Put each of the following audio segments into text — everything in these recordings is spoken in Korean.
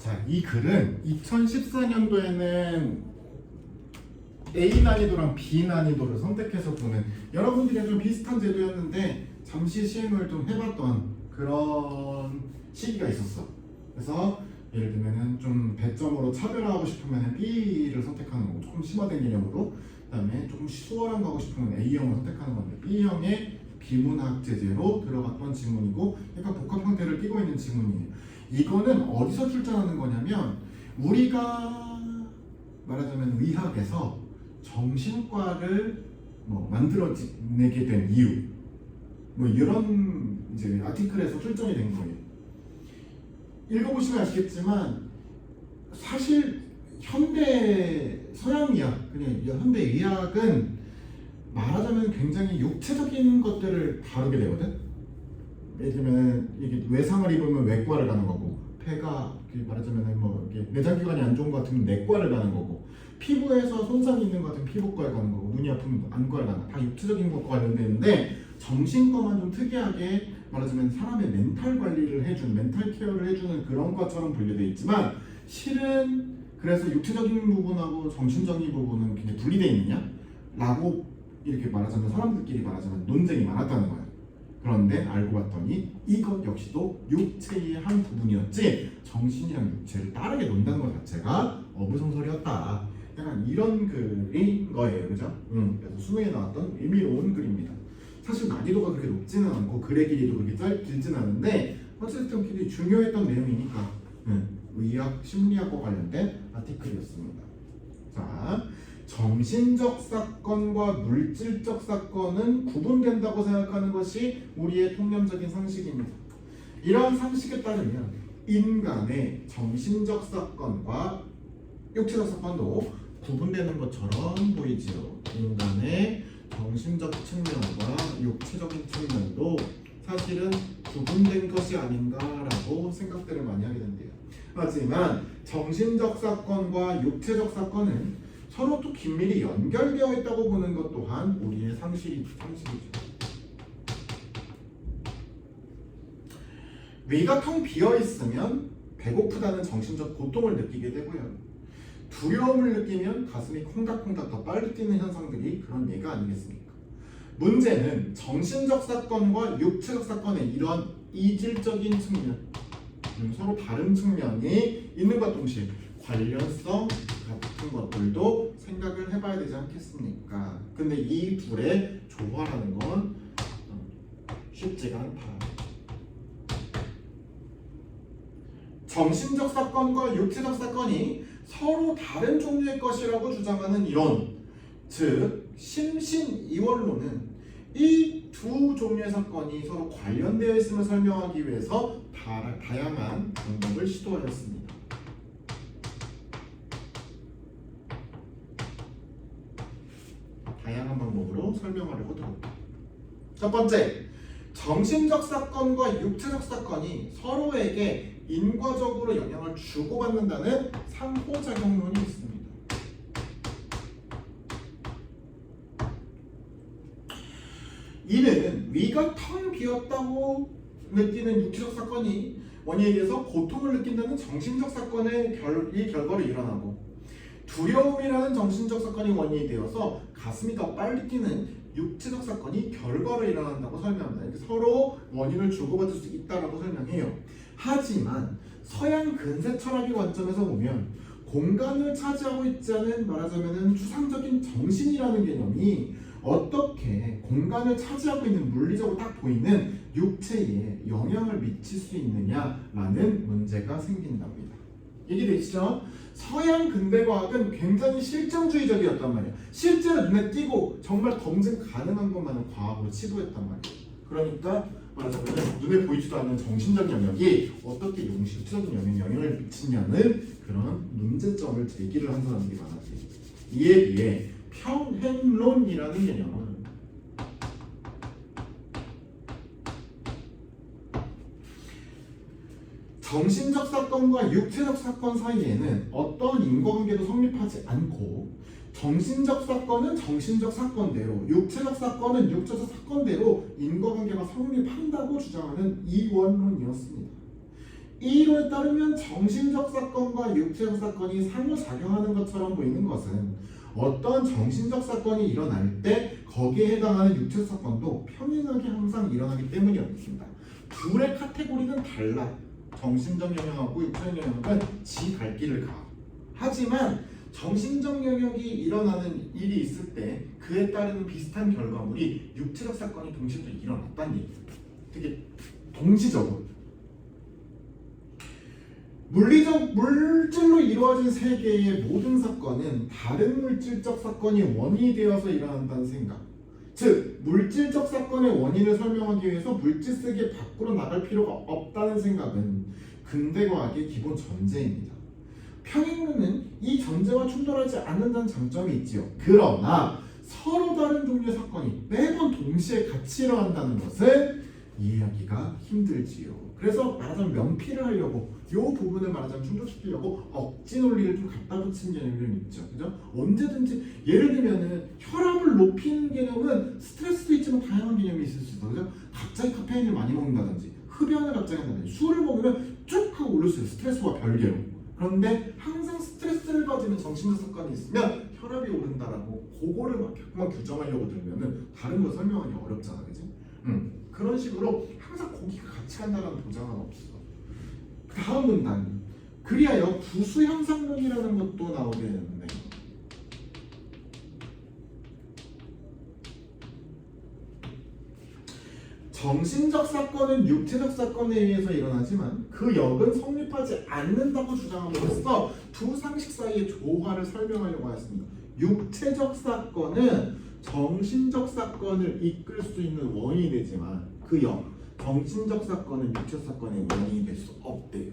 자, 이 글은 2014년도에는 A 난이도랑 B 난이도를 선택해서 보는 여러분들이랑 좀 비슷한 제도였는데 잠시 시행을 좀 해봤던 그런 시기가 있었어. 그래서 예를 들면은 좀 배점으로 차별화하고 싶으면 B를 선택하는 거고 조금 심화된 개념으로, 그다음에 조금 수월한 거 하고 싶으면 A형을 선택하는 건데 B형의 비문학 제재로 들어갔던 지문이고 약간 복합 형태를 띠고 있는 지문이에요. 이거는 어디서 출전하는 거냐면 우리가 말하자면 의학에서 정신과를 만들어내게 된 이유, 이런 이제 아티클에서 출전이 된 거예요. 읽어보시면 아시겠지만 사실 현대 서양의학, 그냥 현대 의학은 말하자면 굉장히 육체적인 것들을 다루게 되거든. 예를 들면 이게 외상을 입으면 외과를 가는 거고, 폐가 말하자면 이렇게 내장기관이 안 좋은 것 같으면 내과를 가는 거고, 피부에서 손상이 있는 것 같으면 피부과에 가는 거고, 눈이 아프면 안과를 가는 거, 다 육체적인 것과 관련되는데 정신과만 좀 특이하게 말하자면 사람의 멘탈 관리를 해주는, 멘탈 케어를 해주는 그런 것처럼 분류되어 있지만 실은 그래서 육체적인 부분하고 정신적인 부분은 굉장히 분리되어 있느냐? 라고 이렇게 말하자면 사람들끼리 말하자면 논쟁이 많았다는 거예요. 그런데 알고 봤더니 이것 역시도 육체의 한 부분이었지 정신이랑 육체를 다르게 논다는 것 자체가 어불성설이었다. 약간 이런 글인 거예요. 그죠? 그래서 수능에 나왔던 의미로운 글입니다. 사실 난이도가 그렇게 높지는 않고 글의 길이도 그렇게 길지는 않은데 어쨌든 굉장히 중요했던 내용이니까 의학, 심리학과 관련된 아티클이었습니다. 자, 정신적 사건과 물질적 사건은 구분된다고 생각하는 것이 우리의 통념적인 상식입니다. 이러한 상식에 따르면 인간의 정신적 사건과 육체적 사건도 구분되는 것처럼 보이지요. 인간의 정신적 측면과 육체적인 측면도 사실은 구분된 것이 아닌가라고 생각들을 많이 하게 된대요. 하지만 정신적 사건과 육체적 사건은 서로 또 긴밀히 연결되어 있다고 보는 것 또한 우리의 상식이죠. 위가 텅 비어 있으면 배고프다는 정신적 고통을 느끼게 되고요. 두려움을 느끼면 가슴이 콩닥콩닥 더 빨리 뛰는 현상들이 그런 예가 아니겠습니까? 문제는 정신적 사건과 육체적 사건의 이런 이질적인 측면, 서로 다른 측면이 있는 것 동시에 관련성 같은 것들도 생각을 해봐야 되지 않겠습니까? 근데 이 둘의 조화라는 건 쉽지가 않다. 정신적 사건과 육체적 사건이 서로 다른 종류의 것이라고 주장하는 이론, 즉 심신이원론은 이 두 종류의 사건이 서로 관련되어 있음을 설명하기 위해서 다양한 방법을 시도하였습니다. 다양한 방법으로 설명하려고 들었다. 첫 번째, 정신적 사건과 육체적 사건이 서로에게 인과적으로 영향을 주고받는다는 상호작용론이 있습니다. 이는 위가 텅 비었다고 느끼는 육체적 사건이 원인에 대해서 고통을 느낀다는 정신적 사건의 결과로 일어나고, 두려움이라는 정신적 사건이 원인이 되어서 가슴이 더 빨리 뛰는 육체적 사건이 결과로 일어난다고 설명합니다. 이렇게 서로 원인을 주고받을 수 있다라고 설명해요. 하지만 서양 근세 철학의 관점에서 보면 공간을 차지하고 있지 않은 말하자면 추상적인 정신이라는 개념이 어떻게 공간을 차지하고 있는 물리적으로 딱 보이는 육체에 영향을 미칠 수 있느냐라는 문제가 생긴답니다. 얘기되시죠? 서양 근대과학은 굉장히 실증주의적이었단 말이에요. 실제로 눈에 띄고 정말 검증 가능한 것만은 과학으로 치부했단 말이에요. 그러니까 말하자면 눈에 보이지도 않는 정신적 영역이 어떻게 육체적인 영향을 미치냐는 그런 문제점을 제기를 한 사람들이 많았어요. 이에 비해 평행론이라는 개념은 정신적 사건과 육체적 사건 사이에는 어떤 인과관계도 성립하지 않고 정신적 사건은 정신적 사건대로, 육체적 사건은 육체적 사건대로 인과관계가 성립한다고 주장하는 이원론이었습니다. 이 이론에 따르면 정신적 사건과 육체적 사건이 상호작용하는 것처럼 보이는 것은 어떤 정신적 사건이 일어날 때 거기에 해당하는 육체적 사건도 평행하게 항상 일어나기 때문이었습니다. 둘의 카테고리는 달라. 정신적 영역하고 육체적 영역은 지 갈 길을 가. 하지만 정신적 영역이 일어나는 일이 있을 때 그에 따르는 비슷한 결과물이 육체적 사건이 동시에 또 일어났다는 얘기예요. 되게 동시적으로. 물질로 이루어진 세계의 모든 사건은 다른 물질적 사건이 원인이 되어서 일어난다는 생각. 즉, 물질적 사건의 원인을 설명하기 위해서 물질 세계 밖으로 나갈 필요가 없다는 생각은 근대과학의 기본 전제입니다. 평행론은 이 전제와 충돌하지 않는다는 장점이 있지요. 그러나 서로 다른 종류의 사건이 매번 동시에 같이 일어난다는 것은 이해하기가 힘들지요. 그래서 말하자면 명피를 하려고 이 부분을 말하자면 충족시키려고 억지 논리를 좀 갖다 붙인 개념이 좀 있죠. 그죠? 언제든지 예를 들면은 혈압을 높이는 개념은 스트레스도 있지만 다양한 개념이 있을 수 있어. 그죠? 갑자기 카페인을 많이 먹는다든지 흡연을 갑자기 한다든지 술을 먹으면 쭉 하고 오를 수 있어요. 스트레스와 별개로. 그런데 항상 스트레스를 가지는 정신적 사건이 있으면 혈압이 오른다라고 그거를 막 규정하려고 들면은 다른 걸 설명하기 어렵잖아. 그지? 그런 식으로 항상 고기가 같이 간다는 보장은 없어. 다음 문단. 그리하여 부수 현상론이라는 것도 나오게 되는데 정신적 사건은 육체적 사건에 의해서 일어나지만 그 역은 성립하지 않는다고 주장함으로써 두 상식 사이의 조화를 설명하려고 했습니다. 육체적 사건은 정신적 사건을 이끌 수 있는 원인이 되지만 그 역, 정신적 사건은 육체적 사건의 원인이 될 수 없대요.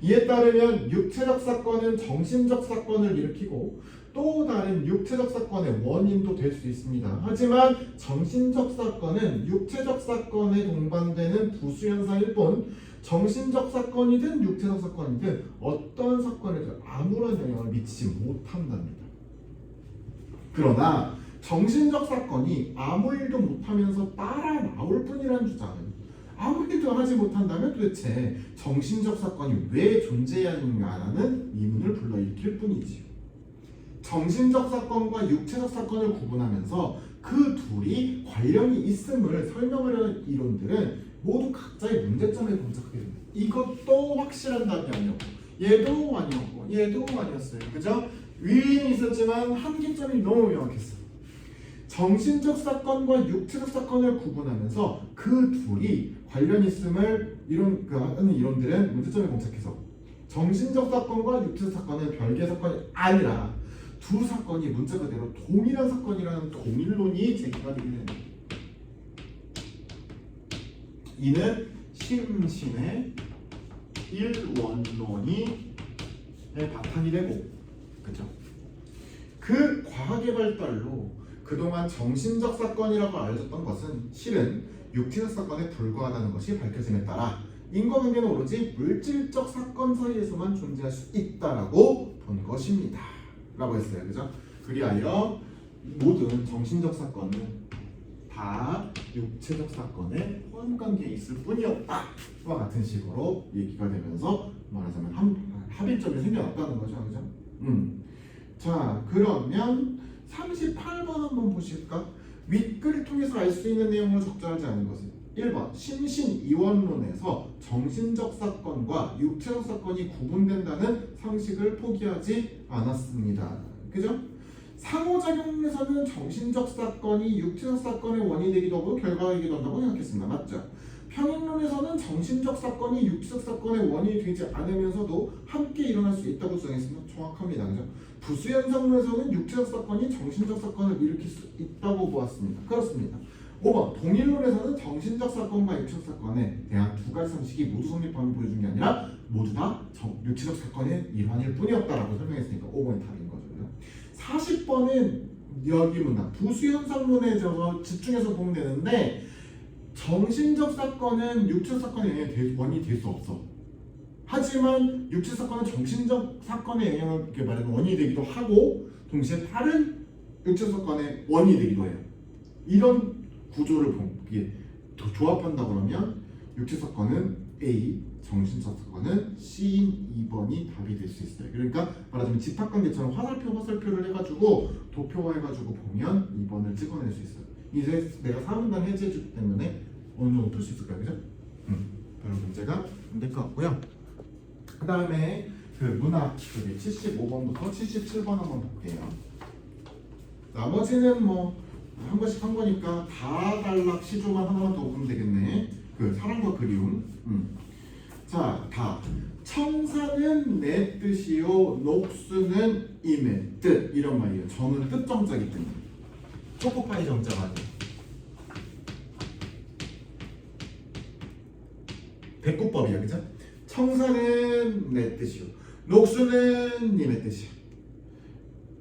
이에 따르면 육체적 사건은 정신적 사건을 일으키고 또 다른 육체적 사건의 원인도 될 수 있습니다. 하지만 정신적 사건은 육체적 사건에 동반되는 부수 현상일 뿐 정신적 사건이든 육체적 사건이든 어떤 사건에도 아무런 영향을 미치지 못한답니다. 그러나 정신적 사건이 아무 일도 못하면서 따라 나올 뿐이라는 주장은 아무 일도 하지 못한다면 도대체 정신적 사건이 왜 존재해야 하는가라는 의문을 불러일으킬 뿐이지요. 정신적 사건과 육체적 사건을 구분하면서 그 둘이 관련이 있음을 설명하려는 이론들은 모두 각자의 문제점에 봉착하게 됩니다. 이것도 확실한 답이 아니었고 얘도 아니었고 얘도 아니었어요. 그죠? 위인이 있었지만 한계점이 너무 명확했어요. 정신적 사건과 육체적 사건을 구분하면서 그 둘이 관련 있음을 하는 이론들은 문제점에 봉착해서 정신적 사건과 육체적 사건은 별개의 사건이 아니라 두 사건이 문자 그대로 동일한 사건이라는 동일론이 제기가 되게 됩니다. 이는 심신의 일원론이 바탕이 되고, 그죠? 그 과학의 발달로 그동안 정신적 사건이라고 알려졌던 것은 실은 육체적 사건에 불과하다는 것이 밝혀짐에 따라 인과관계는 오로지 물질적 사건 사이에서만 존재할 수 있다라고 본 것입니다. 라고 했어요. 그죠? 그리하여 모든 정신적 사건은 다 육체적 사건에 호환관계에 있을 뿐이었다. 와 같은 식으로 얘기가 되면서 말하자면 합의점이 생겨났다는 거죠. 그죠? 자, 그러면 38번 한번 보실까? 윗글을 통해서 알 수 있는 내용을 적절하지 않은 것은 1번 심신이원론에서 정신적 사건과 육체적 사건이 구분된다는 상식을 포기하지 않았습니다. 그죠? 상호작용에서는 정신적 사건이 육체적 사건의 원인이 되기도 하고 결과가 되기도 한다고 생각했습니다. 맞죠? 평행론에서는 정신적 사건이 육체적 사건의 원인이 되지 않으면서도 함께 일어날 수 있다고 주장했습니다. 정확합니다. 그죠? 부수현상론에서는 육체적 사건이 정신적 사건을 일으킬 수 있다고 보았습니다. 그렇습니다. 5번 동일론에서는 정신적 사건과 육체적 사건에 대한 두 가지 상식이 모두 성립함을 보여준 게 아니라 모두 다 육체적 사건의 일환일 뿐이었다라고 설명했으니까 5번이 답인 거죠. 40번은 여기 문단 부수현상론에 집중해서 보면 되는데 정신적 사건은 육체적 사건의 원인이 될 수 없어. 하지만 육체 사건은 정신적 사건의 영향을 이렇게 말하는 원인이 되기도 하고 동시에 다른 육체 사건의 원인이 되기도 해요. 이런 구조를 조합한다 그러면 육체 사건은 A 정신차트과는 C인 2번이 답이 될 수 있어요. 그러니까 말하자면 집합관계처럼 화살표를 해가지고 도표화해가지고 보면 2번을 찍어낼 수 있어요. 이제 내가 4분단 해제해주기 때문에 어느 정도 풀 수 있을 거야, 그죠? 그런 문제가 안 될 것 같고요. 그 다음에 그 문학 75번부터 77번 한번 볼게요. 나머지는 뭐 한 번씩 한 거니까 다단락 시조만 하나만 더 보면 되겠네. 그 사랑과 그리움. 자, 다. 청사는 내 뜻이요, 녹수는 임의 뜻. 이런 말이에요. 정은 뜻 정자이기 때문에. 초코파이 정자가 아니에요. 배꼽법이야, 그죠? 청사는 내 뜻이요, 녹수는 님의 뜻이야.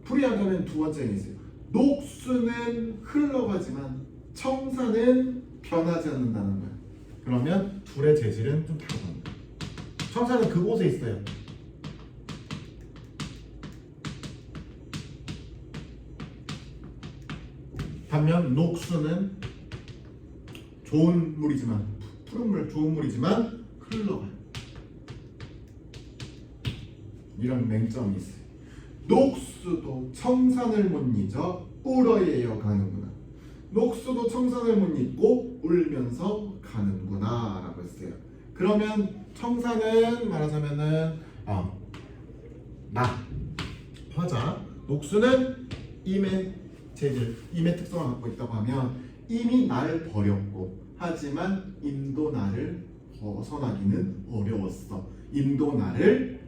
풀이하자면 두 번째는 있어요. 녹수는 흘러가지만 청사는 변하지 않는다는 거야. 그러면 둘의 재질은 좀 다른 거야. 청사는 그곳에 있어요. 반면 녹수는 좋은 물이지만, 푸른 물, 좋은 물이지만 흘러가요. 이런 맹점이 있어요. 녹수도 청산을 못 잊어 울어예여 가는구나. 녹수도 청산을 못 잊고 울면서 가는구나 라고 했어요. 그러면 청산은 말하자면은 나, 화자. 녹수는 임의 재질, 임의 특성을 갖고 있다고 하면 이미 나를 버렸고, 하지만 임도 나를 벗어나기는 어려웠어. 임도 나를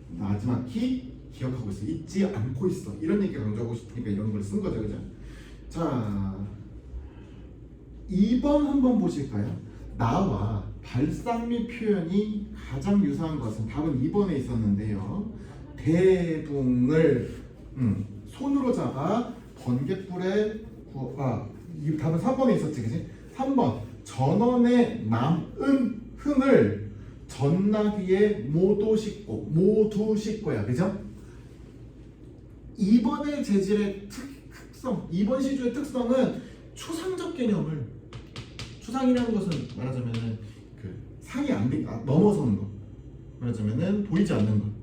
마지막히 기억하고 있어. 잊지 않고 있어. 이런 얘기 강조하고 싶으니까 이런 걸 쓴 거죠, 그죠? 자, 2번 한번 보실까요? 나와 발상 및 표현이 가장 유사한 것은 답은 2번에 있었는데요. 대붕을 손으로 잡아 번갯불에 이 답은 3번에 있었지, 그지? 3번 전원에 남은 흥을 전나귀에 모두 싣고야, 그죠? 2번의 재질의 특성, 2번 시조의 특성은 추상적 개념을, 추상이라는 것은 말하자면은 그 상이 안 돼, 넘어서는 거, 말하자면은 보이지 않는 거.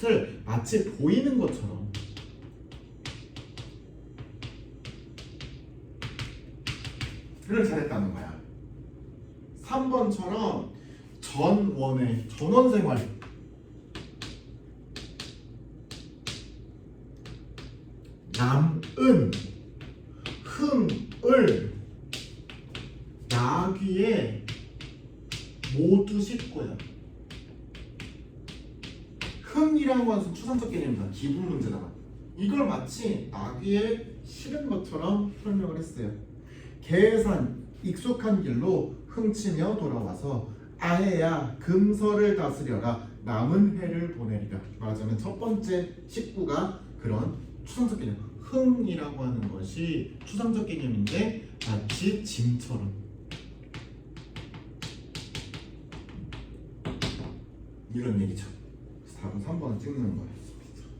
를 마치 보이는 것처럼 를 잘했다는 거야. 3번처럼 전원 생활, 남은 흥을 나귀에 모두 싣고요. 흥이라는 것은 추상적 개념이다. 기분 문제다. 이걸 마치 나귀에 실은 것처럼 설명을 했어요. 계산, 익숙한 길로 흥치며 돌아와서 아해야 금서를 다스려라, 남은 해를 보내리라. 말하자면 첫 번째 식구가 그런 추상적 개념, 흥이라고 하는 것이 추상적 개념인데 마치 짐처럼. 이런 얘기죠. 답은 3번을 찍는 거예요.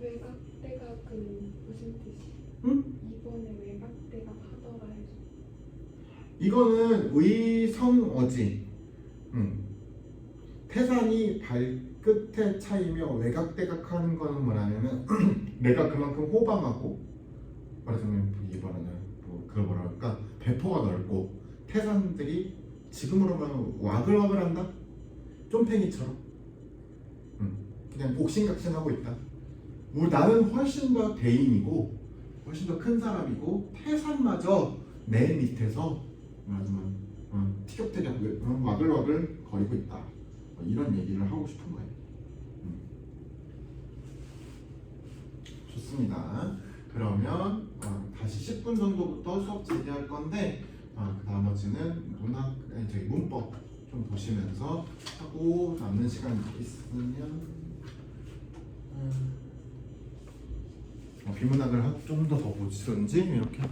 외곽대가 그 무슨 뜻이? 응? 2번에 외곽대가 하더라 해서 이거는 의성어지. 태산이 발끝에 차이며 외곽대각하는 거는 뭐냐면은 내가 그만큼 호방하고, 말하자면 이 말하는 그걸 뭐라 할까, 배포가 넓고 태산들이 지금으로 말하면 와글와글한다, 쫌팽이처럼 그냥 복싱각신하고 있다. 나는 훨씬 더 대인이고 훨씬 더 큰 사람이고 태산마저 내 밑에서 말하자면 티격태격 와글와글 거리고 있다. 이런 얘기를 하고 싶은 거예요. 좋습니다. 그러면 다시 10분 정도부터 수업 재개할 건데 그 나머지는 문법 좀 보시면서 하고, 남는 시간 있으면 비문학을 좀 더 보시든지 이렇게